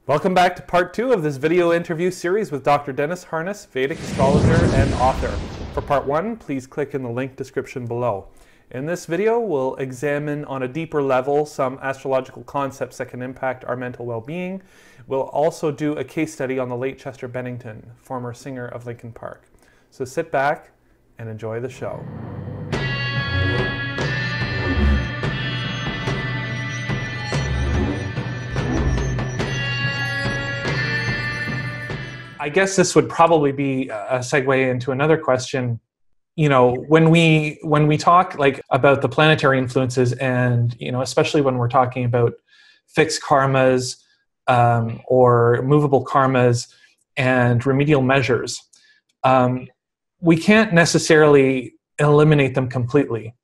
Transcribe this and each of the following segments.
Welcome back to part 2 of this video interview series with Dr. Dennis Harness, Vedic astrologer and author. For part 1, please click in the link description below. In this video, we'll examine on a deeper level some astrological concepts that can impact our mental well-being. We'll also do a case study on the late Chester Bennington, former singer of Linkin Park. So sit back and enjoy the show. I guess this would probably be a segue into another question. You know, when we talk like about the planetary influences, and especially when we're talking about fixed karmas or movable karmas and remedial measures, we can't necessarily eliminate them completely.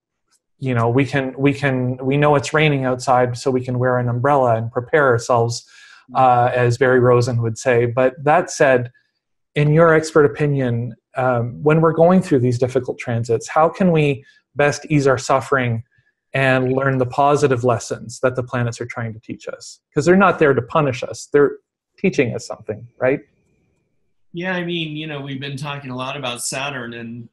We know it's raining outside, so we can wear an umbrella and prepare ourselves, as Barry Rosen would say. But that said, in your expert opinion, when we're going through these difficult transits, how can we best ease our suffering and learn the positive lessons that the planets are trying to teach us? Because they're not there to punish us. They're teaching us something, right? Yeah, I mean, we've been talking a lot about Saturn and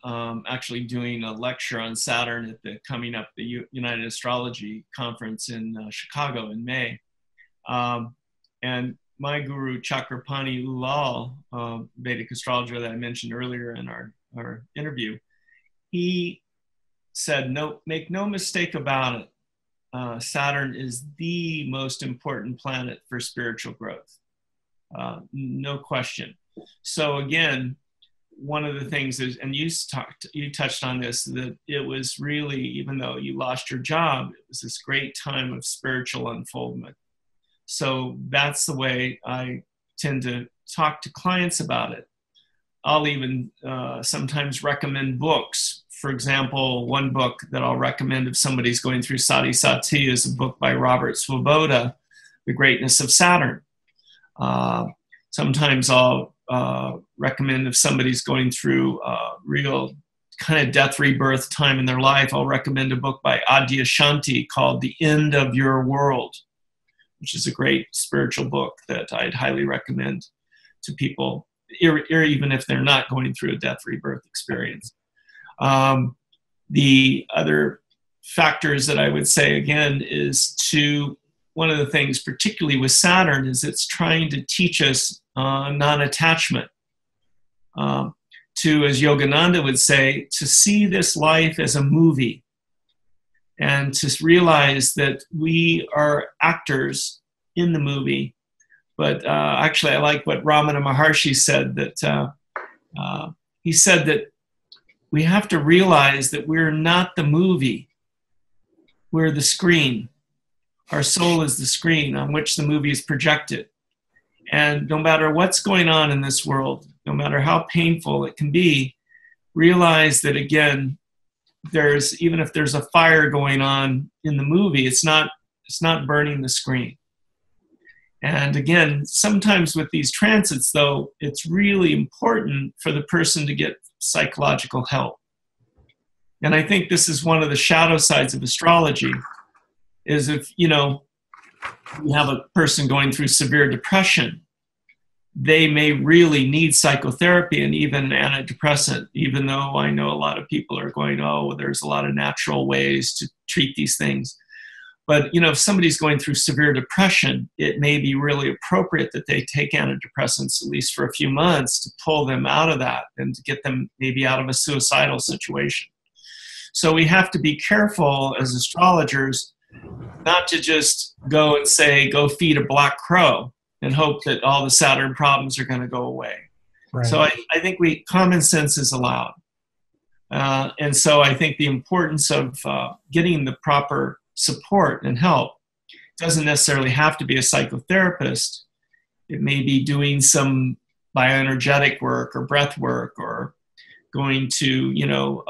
actually doing a lecture on Saturn at the coming up the United Astrology Conference in Chicago in May. And my guru, Chakrapani Ulal, Vedic astrologer that I mentioned earlier in our interview, he said, make no mistake about it. Saturn is the most important planet for spiritual growth. No question. So again, one of the things is, and you touched on this, that it was really, even though you lost your job, it was this great time of spiritual unfoldment. So that's the way I tend to talk to clients about it. I'll even sometimes recommend books. For example, one book that I'll recommend if somebody's going through Sati Sati is a book by Robert Svoboda, The Greatness of Saturn. Sometimes I'll recommend if somebody's going through real kind of death rebirth time in their life, I'll recommend a book by Adyashanti called The End of Your World, which is a great spiritual book that I'd highly recommend to people, even if they're not going through a death rebirth experience. The other factors that I would say, again, is one of the things, particularly with Saturn, is it's trying to teach us non-attachment. As Yogananda would say, to see this life as a movie, and to realize that we are actors in the movie. But actually, I like what Ramana Maharshi said, that he said that we have to realize that we're not the movie. We're the screen. Our soul is the screen on which the movie is projected. And no matter what's going on in this world, no matter how painful it can be, realize that, again, even if there's a fire going on in the movie, it's not burning the screen. And again, sometimes with these transits, though, it's really important for the person to get psychological help. And I think this is one of the shadow sides of astrology, is if, you have a person going through severe depression, they may really need psychotherapy and even an antidepressant, even though I know a lot of people are going, oh, there's a lot of natural ways to treat these things. But, if somebody's going through severe depression, it may be really appropriate that they take antidepressants, at least for a few months, to pull them out of that and to get them maybe out of a suicidal situation. So we have to be careful as astrologers not to just go and say, go feed a black crow and hope that all the Saturn problems are going to go away. Right. So I think common sense is allowed. And so I think the importance of getting the proper support and help doesn't necessarily have to be a psychotherapist. It may be doing some bioenergetic work or breath work, or going to do,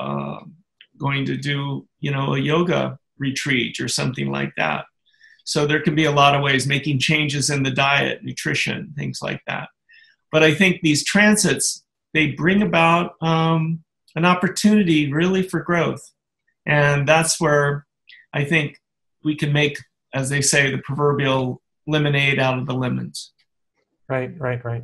a yoga retreat or something like that. So there can be a lot of ways, making changes in the diet, nutrition, things like that. But I think these transits, they bring about an opportunity really for growth. And that's where I think we can make, as they say, the proverbial lemonade out of the lemons. Right.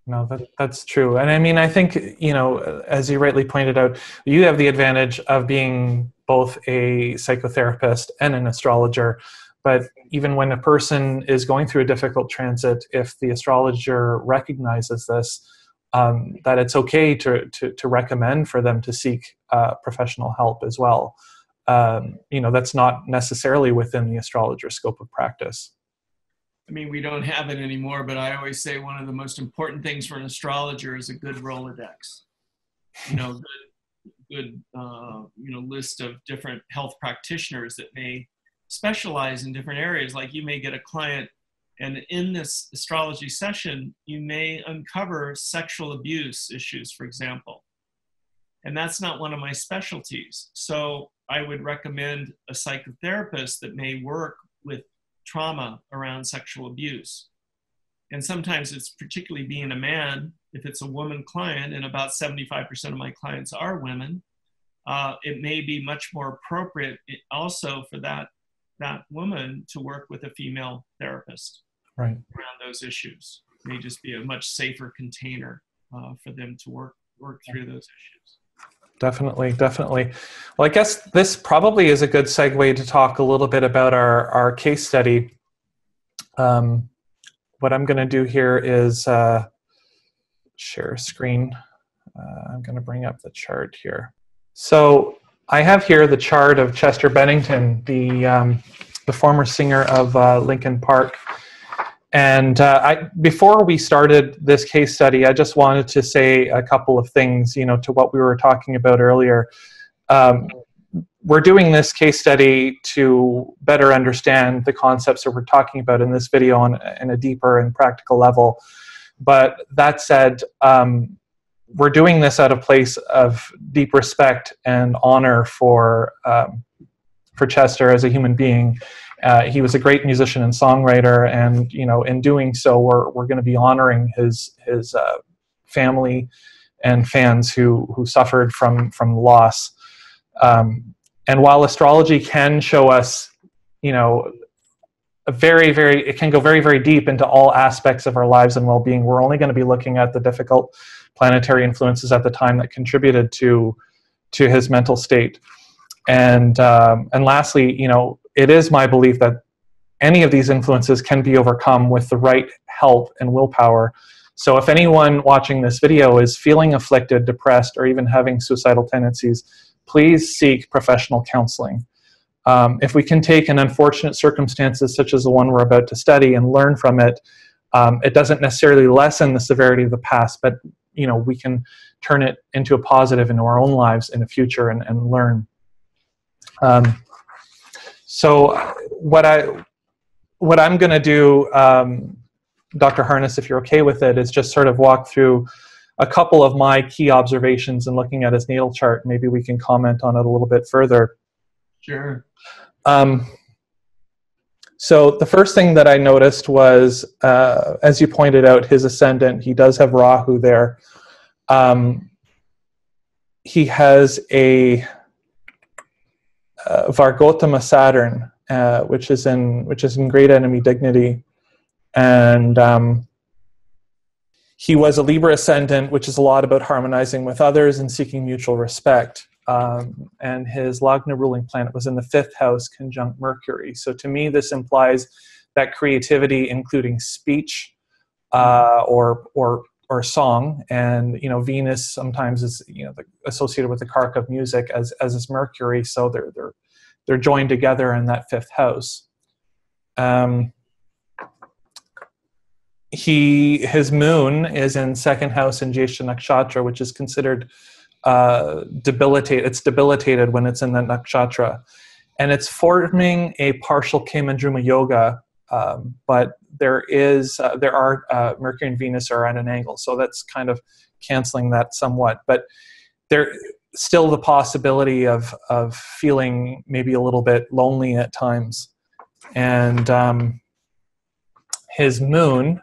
No, that's true. And I mean, I think, as you rightly pointed out, you have the advantage of being both a psychotherapist and an astrologer. But even when a person is going through a difficult transit, if the astrologer recognizes this, that it's okay to recommend for them to seek professional help as well. That's not necessarily within the astrologer scope of practice. I mean, we don't have it anymore, but I always say one of the most important things for an astrologer is a good Rolodex. Good list of different health practitioners that may specialize in different areas. Like, you may get a client, and in this astrology session, you may uncover sexual abuse issues, for example. And that's not one of my specialties. So I would recommend a psychotherapist that may work with trauma around sexual abuse. And sometimes it's, particularly being a man, if it's a woman client, and about 75% of my clients are women, it may be much more appropriate also for that woman to work with a female therapist around those issues. It may just be a much safer container for them to work through those issues. Definitely. Well, I guess this probably is a good segue to talk a little bit about our case study. What I'm going to do here is share screen. I'm going to bring up the chart here. So I have here the chart of Chester Bennington, the former singer of Linkin Park. And before we started this case study, I just wanted to say a couple of things, to what we were talking about earlier. We're doing this case study to better understand the concepts that we're talking about in this video on a deeper and practical level. But that said, we're doing this out of place of deep respect and honor for Chester as a human being. He was a great musician and songwriter, and in doing so, we're going to be honoring his family and fans who suffered from loss. And while astrology can show us, it can go very, very deep into all aspects of our lives and well-being, we're only going to be looking at the difficult planetary influences at the time that contributed to his mental state. And lastly, it is my belief that any of these influences can be overcome with the right help and willpower. So if anyone watching this video is feeling afflicted, depressed, or even having suicidal tendencies, please seek professional counseling. If we can take an unfortunate circumstances such as the one we're about to study and learn from it, it doesn't necessarily lessen the severity of the past, but we can turn it into a positive into our own lives in the future and learn. So what I'm going to do, Dr. Harness, if you're okay with it, is just sort of walk through a couple of my key observations and looking at his natal chart. Maybe we can comment on it a little bit further. Sure. So the first thing that I noticed was, as you pointed out, his ascendant. He does have Rahu there. He has a Vargotama Saturn, which is in great enemy dignity, and he was a Libra ascendant, which is a lot about harmonizing with others and seeking mutual respect. And his Lagna ruling planet was in the 5th house, conjunct Mercury. So to me, this implies that creativity, including speech or song, and Venus sometimes is associated with the kark of music as is Mercury. So they're joined together in that 5th house. His moon is in 2nd house in Jyeshtha Nakshatra, which is considered debilitated. It's debilitated when it's in that nakshatra, and it's forming a partial Kemandruma yoga. But there are Mercury and Venus are at an angle, so that's kind of canceling that somewhat. But there's still the possibility of feeling maybe a little bit lonely at times, and his moon,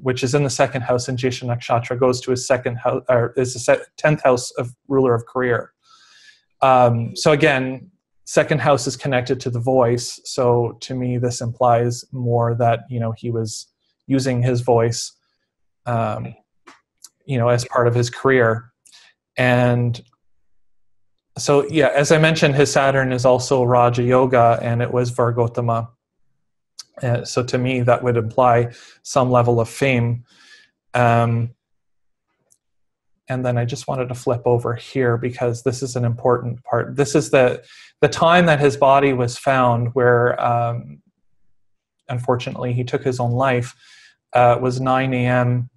which is in the 2nd house in Jyeshtha Nakshatra, goes to his 2nd house, or is the 10th house of ruler of career. So again, 2nd house is connected to the voice. So to me, this implies more that he was using his voice, as part of his career. And so, yeah, as I mentioned, his Saturn is also Raja Yoga, and it was Vargotama. So to me, that would imply some level of fame. And then I just wanted to flip over here because this is an important part. This is the time that his body was found where, unfortunately, he took his own life. Was 9 a.m.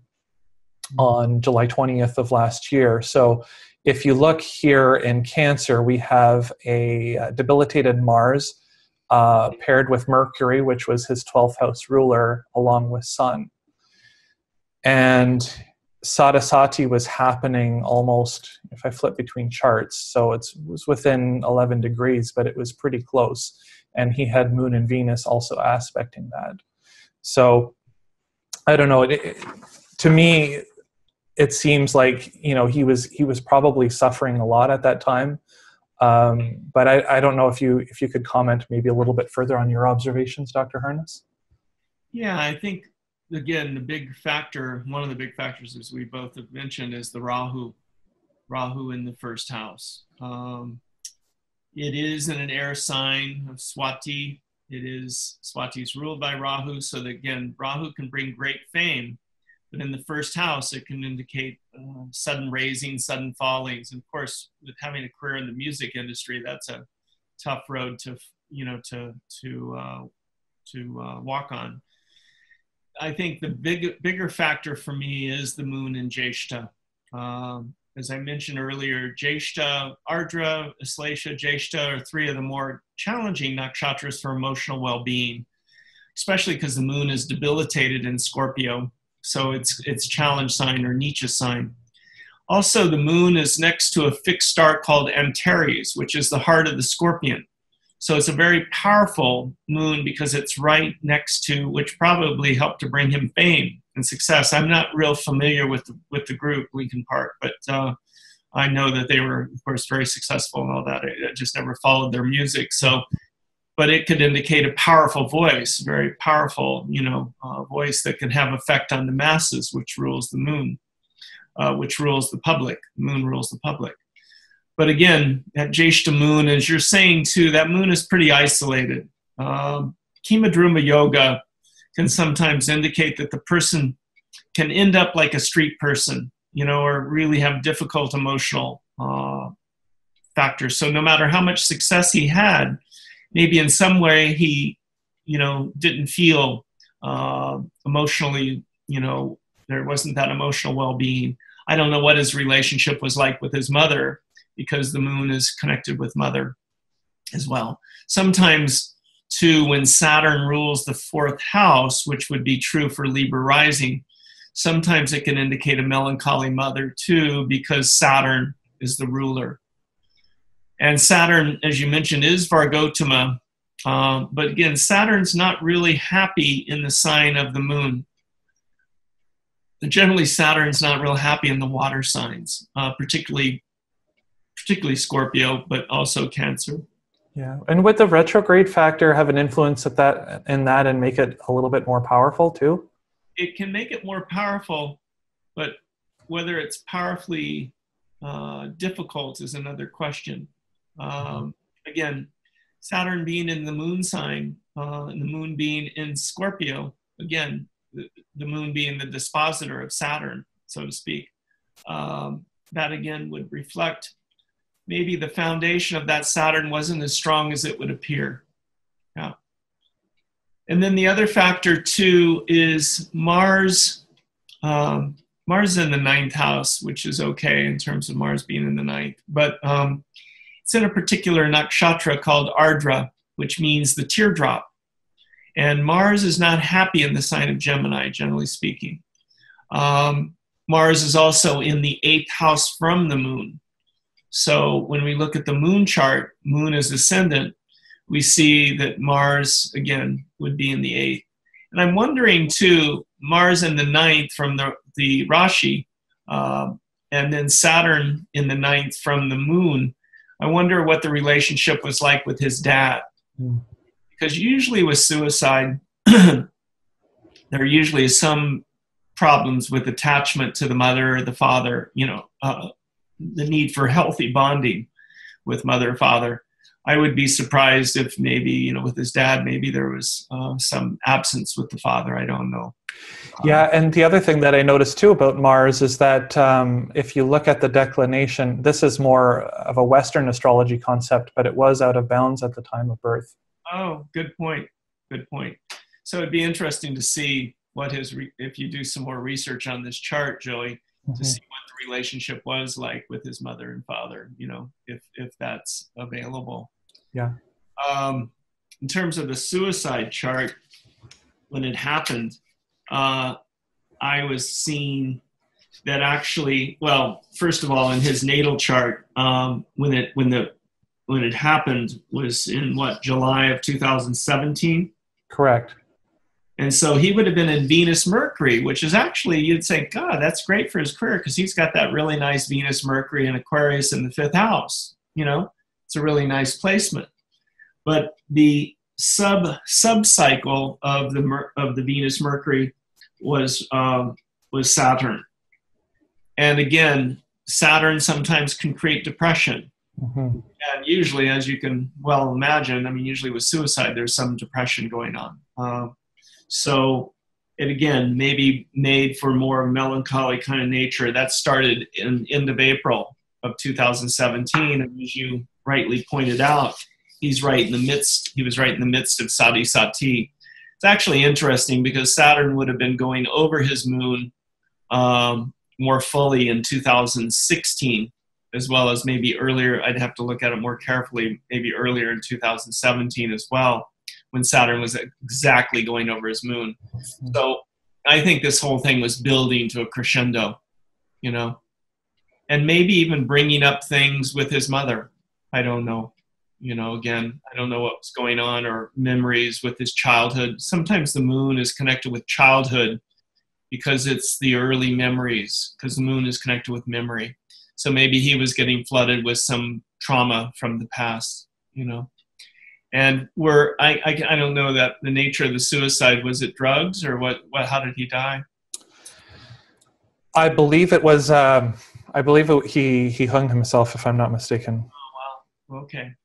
on July 20th of last year. So if you look here in Cancer, we have a debilitated Mars paired with Mercury, which was his 12th house ruler, along with Sun. And Sadasati was happening almost, if I flip between charts, so it was within 11 degrees, but it was pretty close. And he had Moon and Venus also aspecting that. So I don't know. To me, it seems like he was probably suffering a lot at that time. But I don't know if you could comment maybe a little bit further on your observations, Dr. Harness. Yeah, I think again one of the big factors, as we both have mentioned, is the Rahu in the first house. It is in an air sign of Swati. Swati is ruled by Rahu, so that again, Rahu can bring great fame, but in the first house, it can indicate sudden raising, sudden fallings. And of course, with having a career in the music industry, that's a tough road to walk on. I think the bigger factor for me is the moon in Jeshta. As I mentioned earlier, Jeshta, Ardra, Aslesha, Jeshta are three of the more challenging nakshatras for emotional well-being, especially because the moon is debilitated in Scorpio. So it's challenge sign or Nietzsche sign. Also, the moon is next to a fixed star called Antares, which is the heart of the Scorpion. So it's a very powerful moon because it's right next to, which probably helped to bring him fame and success. I'm not real familiar with the group Linkin Park, but I know that they were, of course, very successful and all that. I just never followed their music. So, but it could indicate a powerful voice, very powerful, voice that can have effect on the masses, which rules the moon, which rules the public. The moon rules the public. But again, that Jeshta moon, as you're saying too, that moon is pretty isolated. Kimadruma yoga can sometimes indicate that the person can end up like a street person, or really have difficult emotional factors. So no matter how much success he had, maybe in some way he, didn't feel emotionally, there wasn't that emotional well-being. I don't know what his relationship was like with his mother, because the moon is connected with mother as well. Sometimes, too, when Saturn rules the fourth house, which would be true for Libra rising, sometimes it can indicate a melancholy mother, too, because Saturn is the ruler. And Saturn, as you mentioned, is Vargotama. But again, Saturn's not really happy in the sign of the moon. Generally, Saturn's not real happy in the water signs, particularly Scorpio, but also Cancer. Yeah, and would the retrograde factor have an influence in that and make it a little bit more powerful too? It can make it more powerful, but whether it's powerfully difficult is another question. Again, Saturn being in the moon sign, and the moon being in Scorpio, again, the moon being the dispositor of Saturn, so to speak, that again would reflect maybe the foundation of that Saturn wasn't as strong as it would appear. Yeah. And then the other factor too is Mars. Mars is in the ninth house, which is okay in terms of Mars being in the ninth, but it's in a particular nakshatra called Ardra, which means the teardrop. And Mars is not happy in the sign of Gemini, generally speaking. Mars is also in the eighth house from the moon. So when we look at the moon chart, moon is ascendant, we see that Mars, again, would be in the eighth. And I'm wondering, too, Mars in the ninth from the Rashi, and then Saturn in the ninth from the moon, I wonder what the relationship was like with his dad. Because usually with suicide, there usually is some problems with attachment to the mother or the father, the need for healthy bonding with mother or father. I would be surprised if maybe, with his dad, maybe there was some absence with the father. I don't know. Yeah, and the other thing that I noticed too about Mars is that if you look at the declination, this is more of a Western astrology concept, but it was out of bounds at the time of birth. Oh, good point. Good point. So it'd be interesting to see what if you do some more research on this chart, Joey, to see what the relationship was like with his mother and father, if that's available. Yeah. In terms of the suicide chart, when it happened, I was seeing that actually, well, first of all, in his natal chart, when it happened was in July of 2017. Correct. And so he would have been in Venus Mercury, which is actually, you'd say, God, that's great for his career because he's got that really nice Venus Mercury and Aquarius in the 5th house. It's a really nice placement. But the sub-cycle of the Venus Mercury was Saturn. And again, Saturn sometimes can create depression. And usually, as you can well imagine, usually with suicide, there's some depression going on. So it again maybe made for more melancholy kind of nature. That started in end of April of 2017, and as you rightly pointed out, he was right in the midst of Sati Sati. It's actually interesting because Saturn would have been going over his moon more fully in 2016, as well as maybe earlier. I'd have to look at it more carefully, maybe earlier in 2017 as well, when Saturn was exactly going over his moon. So I think this whole thing was building to a crescendo, and maybe even bringing up things with his mother. I don't know. Again, I don't know what was going on, or memories with his childhood. Sometimes the moon is connected with childhood because it's the early memories, because the moon is connected with memory. So maybe he was getting flooded with some trauma from the past, And I don't know that the nature of the suicide. Was it drugs or what? How did he die? I believe it was. He hung himself, if I'm not mistaken. Oh wow. Okay.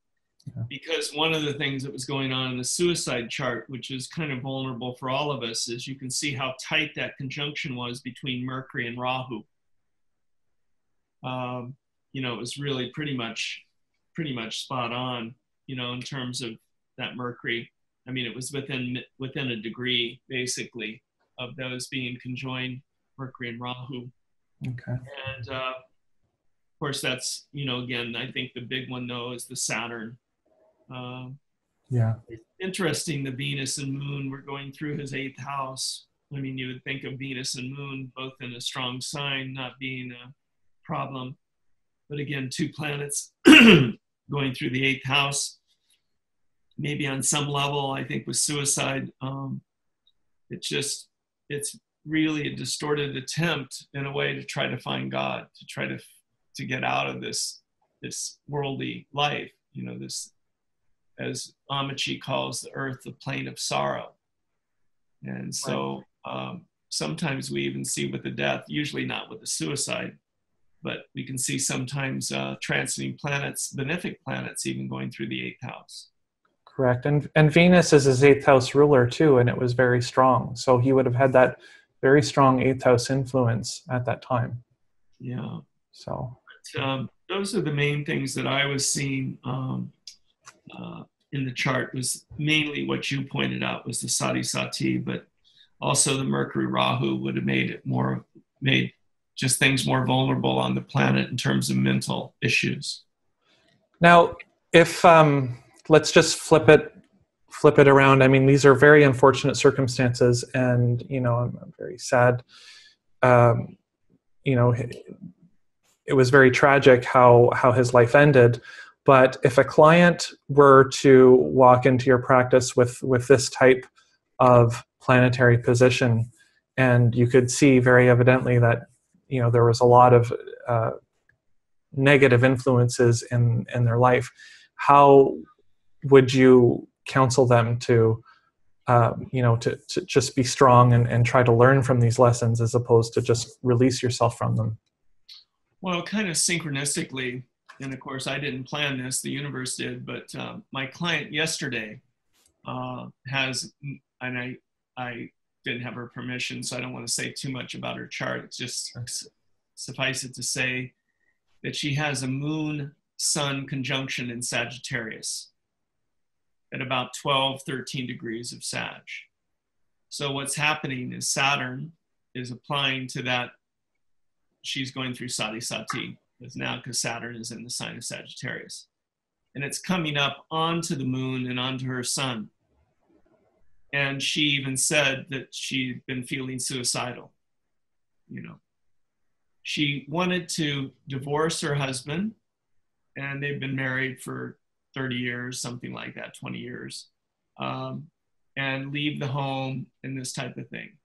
Yeah. Because one of the things that was going on in the suicide chart, which is kind of vulnerable for all of us, is you can see how tight that conjunction was between Mercury and Rahu. It was really pretty much spot on. In terms of that Mercury, it was within a degree, basically, of those being conjoined, Mercury and Rahu. Okay. And of course, that's again, I think the big one though is the Saturn. Yeah. Interesting. The Venus and Moon were going through his 8th house. You would think of Venus and Moon both in a strong sign, not being a problem, but again, 2 planets going through the 8th house, maybe on some level, I think with suicide, it's really a distorted attempt in a way to try to find God, to try to get out of this worldly life, this, as Amici calls the earth, the plane of sorrow. And so sometimes we even see with the death, usually not with the suicide, but we can see sometimes transiting planets, benefic planets, even going through the 8th house. Correct. And Venus is his 8th house ruler too, and it was very strong. So he would have had that very strong 8th house influence at that time. Yeah. So but, those are the main things that I was seeing in the chart. Was mainly what you pointed out was the Sati Sati, but also the Mercury Rahu would have made just things more vulnerable on the planet in terms of mental issues. Now, if let's just flip it around. These are very unfortunate circumstances, and I'm very sad. It was very tragic how his life ended. But if a client were to walk into your practice with this type of planetary position, and you could see very evidently that there was a lot of negative influences in their life, how would you counsel them to to just be strong and try to learn from these lessons as opposed to just release yourself from them? Well, kind of synchronistically, and of course I didn't plan this, the universe did, but my client yesterday has, and I didn't have her permission, so I don't want to say too much about her chart. It's just suffice it to say that she has a moon-sun conjunction in Sagittarius at about 12, 13 degrees of Sag. So what's happening is Saturn is applying to that. She's going through Sati Sati now because Saturn is in the sign of Sagittarius. And it's coming up onto the moon and onto her sun. And she even said that she'd been feeling suicidal. She wanted to divorce her husband, and they've been married for 30 years, something like that, 20 years, and leave the home and this type of thing.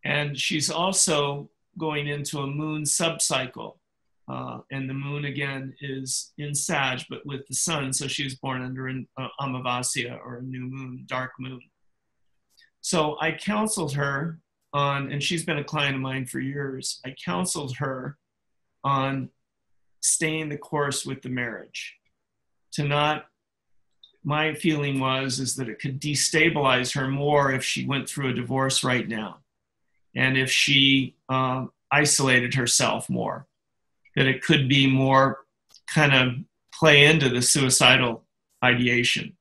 And she's also going into a moon subcycle. And the moon, again, is in Sag, but with the sun. So she was born under an Amavasya, or a new moon, dark moon. So I counseled her on, and she's been a client of mine for years, I counseled her on staying the course with the marriage. My feeling is that it could destabilize her more if she went through a divorce right now. And if she isolated herself more, that it could be more kind of play into the suicidal ideation.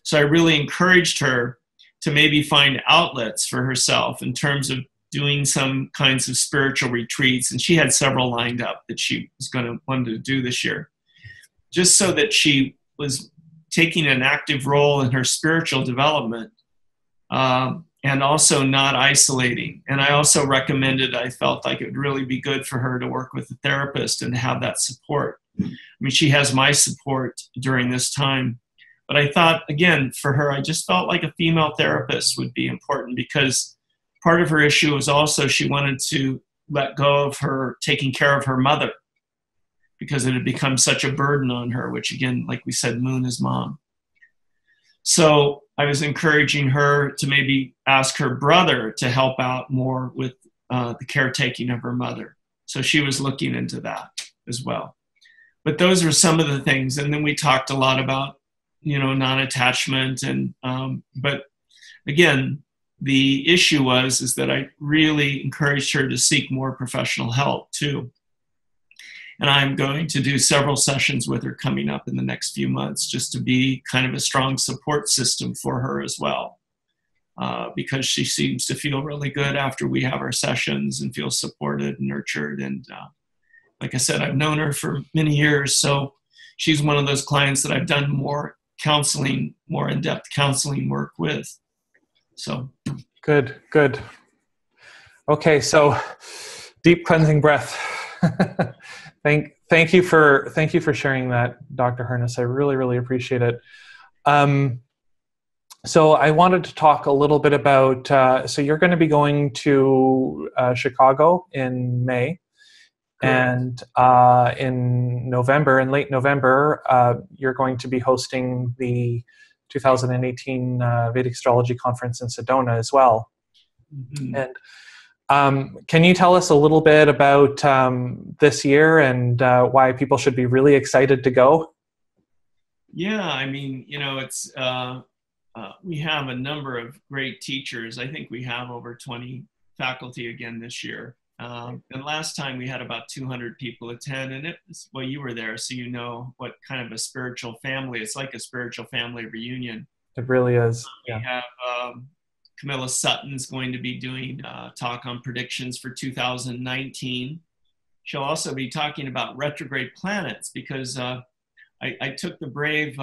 So I really encouraged her to maybe find outlets for herself in terms of doing some kinds of spiritual retreats. And she had several lined up that she was wanted to do this year, just so that she was taking an active role in her spiritual development, and also not isolating. And I also recommended, I felt like it would really be good for her to work with a therapist and have that support. I mean, she has my support during this time. But I thought, again, for her, I just felt like a female therapist would be important, because part of her issue was also she wanted to let go of her taking care of her mother, because it had become such a burden on her, which, again, like we said, moon is mom. So I was encouraging her to maybe ask her brother to help out more with the caretaking of her mother. So she was looking into that as well. But those are some of the things. And then we talked a lot about, non-attachment. And but again, the issue is that I really encouraged her to seek more professional help too. And I'm going to do several sessions with her coming up in the next few months, just to be kind of a strong support system for her as well. Because she seems to feel really good after we have our sessions and feel supported and nurtured. And like I said, I've known her for many years. So she's one of those clients that I've done more in-depth counseling work with. So. Good. Okay. So deep cleansing breath. Thank you for sharing that, Dr. Harness. I really, really appreciate it. So I wanted to talk a little bit about, so you're going to be going to Chicago in May. Correct. And in late November, you're going to be hosting the 2018 Vedic Astrology Conference in Sedona as well. Mm-hmm. And can you tell us a little bit about this year and why people should be really excited to go? Yeah, I mean, it's we have a number of great teachers. I think we have over 20 faculty again this year. And last time we had about 200 people attend, and you were there, so you know what kind of a spiritual family. It's like a spiritual family reunion. It really is. We have Camilla Sutton's going to be doing a talk on predictions for 2019. She'll also be talking about retrograde planets, because I took the brave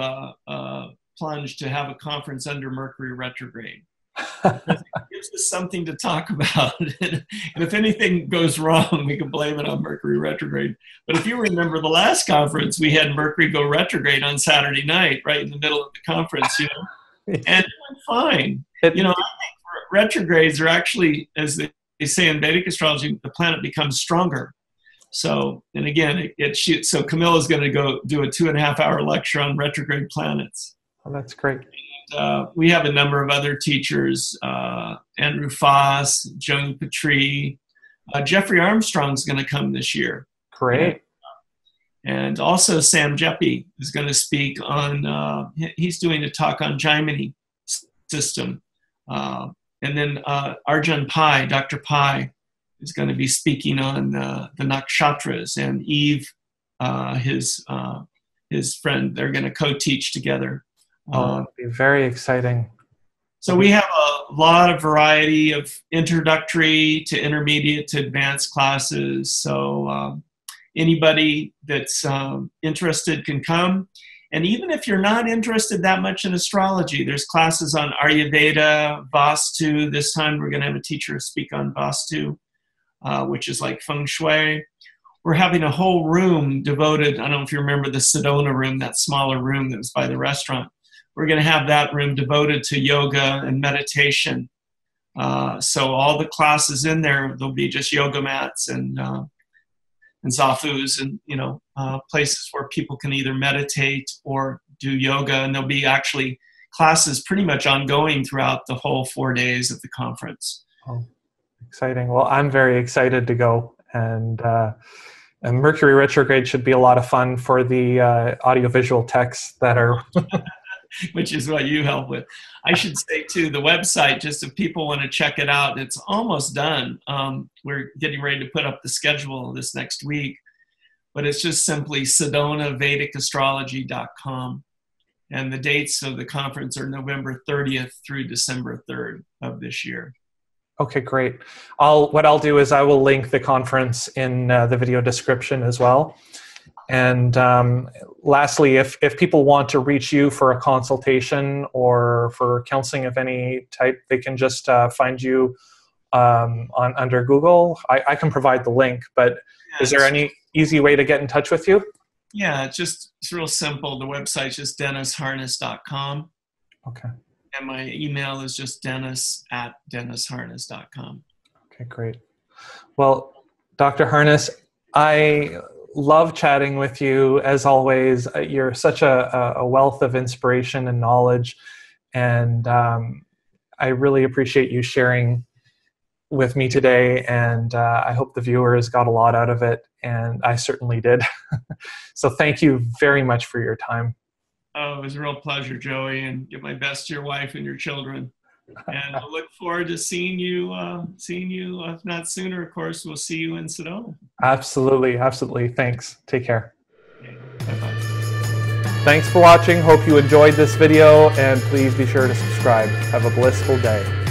plunge to have a conference under Mercury retrograde. It gives us something to talk about. And if anything goes wrong, we can blame it on Mercury retrograde. But if you remember the last conference, we had Mercury go retrograde on Saturday night, right in the middle of the conference, and it went fine. I think retrogrades are actually, as they say in Vedic astrology, the planet becomes stronger. So, and again, so Camilla's going to go do a 2.5-hour lecture on retrograde planets. Oh, that's great. We have a number of other teachers, Andrew Foss, Joan Petrie. Jeffrey Armstrong's going to come this year. Great. And also Sam Jeppe is going to speak on, he's doing a talk on Jiminy system. And then Arjun Pai, Dr. Pai, is going to be speaking on the nakshatras, and Eve, his friend, they're going to co-teach together. It'll be very exciting. So we have a lot of variety of introductory to intermediate to advanced classes. So anybody that's interested can come. And even if you're not interested that much in astrology, there's classes on Ayurveda, Vastu. This time we're going to have a teacher speak on Vastu, which is like feng shui. We're having a whole room devoted, I don't know if you remember the Sedona room, that smaller room that was by the restaurant. We're going to have that room devoted to yoga and meditation. So all the classes in there, there'll be just yoga mats and zafus and, places where people can either meditate or do yoga. And there'll be actually classes pretty much ongoing throughout the whole 4 days of the conference. Oh, exciting. Well, I'm very excited to go. And Mercury retrograde should be a lot of fun for the audiovisual texts that are... which is what you help with. I should say, too, the website, just if people want to check it out, it's almost done. We're getting ready to put up the schedule this next week, but it's just simply Sedona Vedic Astrology.com. And the dates of the conference are November 30th through December 3rd of this year. Okay, great. What I'll do is I will link the conference in the video description as well. And lastly, if people want to reach you for a consultation or for counseling of any type, they can just find you under Google. I can provide the link, but is there any easy way to get in touch with you? Yeah, it's real simple. The website's just DennisHarness.com. Okay. And my email is just dennis@dennisharness.com. Okay, great. Well, Dr. Harness, I love chatting with you as always. You're such a wealth of inspiration and knowledge, and I really appreciate you sharing with me today, and I hope the viewers got a lot out of it, and I certainly did. So thank you very much for your time. Oh, it was a real pleasure, Joey, and give my best to your wife and your children. And I look forward to seeing you, if not sooner, of course, we'll see you in Sedona. Absolutely, absolutely. Thanks. Take care. Okay. Bye-bye. Thanks for watching. Hope you enjoyed this video, and please be sure to subscribe. Have a blissful day.